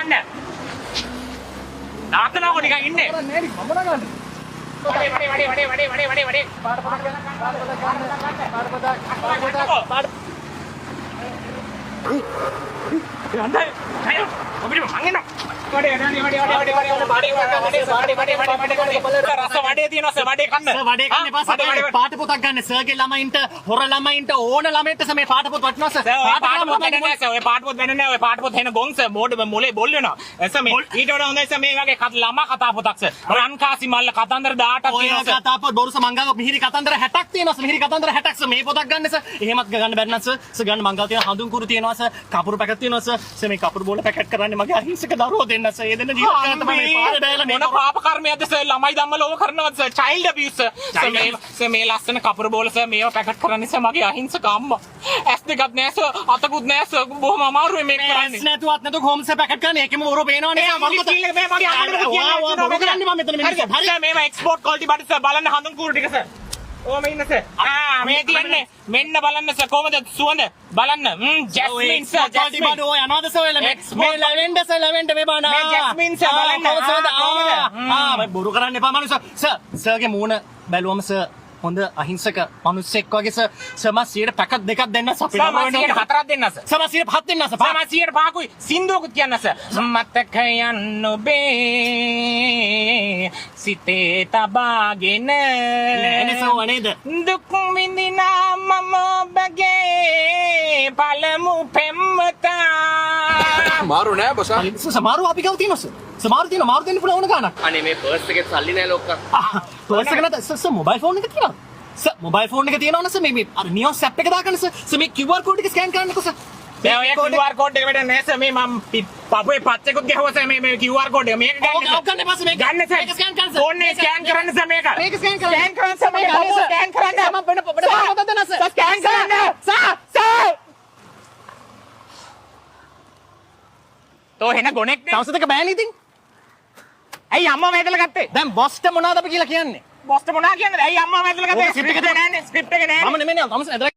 ගන්න. නාතනකො නිකන් ඉන්නේ. නෑනේ මම නගන්නේ. වඩේ. පාට පොතක් යන්නයි. අයියෝ. ඔබිට මං එනවා. වඩේ. රස වඩේ තියෙනවා සර් වඩේ කන්න. සර් වඩේ කන්න එපා සර්. පාට පොතක් ගන්න. සර්ගේ ළමයින්ට හොර ළමයින්ට ඕන ළමයින්ට සර් මේ පාට පොත වටිනවා සර්. පාට පොත වෙන්නේ නැහැ සර්. ඔය පාට පොත වෙන්නේ නැහැ. ඔය පාට පොත එන ගොන් සර්. මොලේ බොල් වෙනවා. සර් මේ ඊට වඩා හොඳයි සර් මේ වගේ ළමා කතා පොතක් සර්. රන්කාසි මල්ල කතන්දර 18ක් තියෙනවා සර්. කතා පොත බොරු සර් මංගාව මිහිරි කතන්දර 60ක් තියෙනවා සර්. මිහිරි කතන්දර 60ක් සර්. මේ පොතක් ගන්න සර්. එහෙමත් ගන්න බැරි නම් සර්. සර් ගන්න මංගාව තියෙන හඳුන් කුරු තියෙනවා සර්. කපුරු පැකට් තියෙනවා සර්. සර් මේ කපුරු බෝල පැකට් කරන්නේ මගේ අහිංසක දරුවෝ දෙන්න සර්. ඒ දෙන්න ජීවත් කරන්න තමයි මේ පාර බෑලා මොන පාප කර්මයක්ද සර් ළමයි ධම්ම ලෝව කරනවද සර් චයිල්ඩ් ඇබියුස් සර් මේ ලස්සන කපුරු බෝල සර් මේව පැකට් කරන්නේ සර් මගේ අහිංසක අම්මා ඇස් දෙකක් නෑ සර් අතකුත් නෑ සර් බොහොම අමාරුයි මේක කරන්නේ ඇස් නැතුවත් නැතු කොහොම සර් පැකට් කරන්නේ ඒකෙම උරෝ පේනවනේ සර් මම මගේ අම්මට මොකද කරන්නේ මම මෙතන හරි සර් මේව එක්ස්පෝර්ට් ක්වොලිටි බඩ සර් බලන්න හඳුන් කූරු ටික සර් ඕම ඉන්න සර් මේ තියන්නේ මෙන්න බලන්න සර් කොහමද සුවඳ බලන්න ජැස්මින් සර් ජැස්මින් බඩ ඔය අනාද සර් මේ ලැවෙන්ඩර් සර් ලැවෙන්ඩර් මේ බාන මේ ජැස්මින් සර් බලන්න මම බොරු කරන්න එපා මනුස්ස සර්ගේ මූණ බැලුවම සර් හොඳ අහිංසක මිනිස්සෙක් වගේ සර් මම 100ට පැකට් දෙකක් දෙන්න සර් අපිට 100ට 4ක් දෙන්න සර් 100ට 5 දෙන්න සර් 100ට 5කුයි සින්දුවකුත් කියන්න සර් මතක යන්න ඔබේ සිතේ තබාගෙන නෑනේ සර් වනේද දුක් විඳිනා මම ඔබගේ පළමු පෙම්වතා මාරු නෑ බසා. සමාරු අපි ගාව තියෙනවා සර් සමාරු තියෙනවා මාරු දෙන්න පුළුවන් ගානක් අනේ මේ පර්ස් එකේ සල්ලි නෑ ලොක්කා. පර්ස් එක නැත සර් මොබයිල් ෆෝන් එක තියෙනවා සර් මොබයිල් ෆෝන් එක තියෙනවනේ සර් මේ අර නියොස් ඇප් එක දාගන්න සර් මේ QR කෝඩ් එක ස්කෑන් කරන්නකෝ සර් දැන් ඔය QR කෝඩ් එක වෙන්නේ නැහැ සර් මේ මම පපුවේ පච්චෙකුත් ගැහුවා සර් මේ QR කෝඩ් එක මේක ගන්න ඔව් ගන්න එපා සර් මේක ගන්න සර් මේක ස්කෑන් කරන්න සර් ෆෝන් එක ස්කෑන් කරන්න සර් මේක ස්කෑන් කරන්න ස්කෑන් කරන්න සර් මේක ස්කෑන් කරන්න මම වෙන පොඩ දෙන්න සර් ස්කෑන් කරන්න සර් තෝ එන ගොනෙක් නේ තවසද එක බෑනේ ඉතින් ඇයි අම්මා වැදලා ගත්තේ දැන් බොස්ට මොනවද අපි කියලා කියන්නේ බොස්ට මොනා කියන්නේ ඇයි අම්මා වැදලා ගත්තේ ස්ක්‍රිප්ට් එක නෑනේ ස්ක්‍රිප්ට් එක නෑනේ මම නෙමෙයි තවස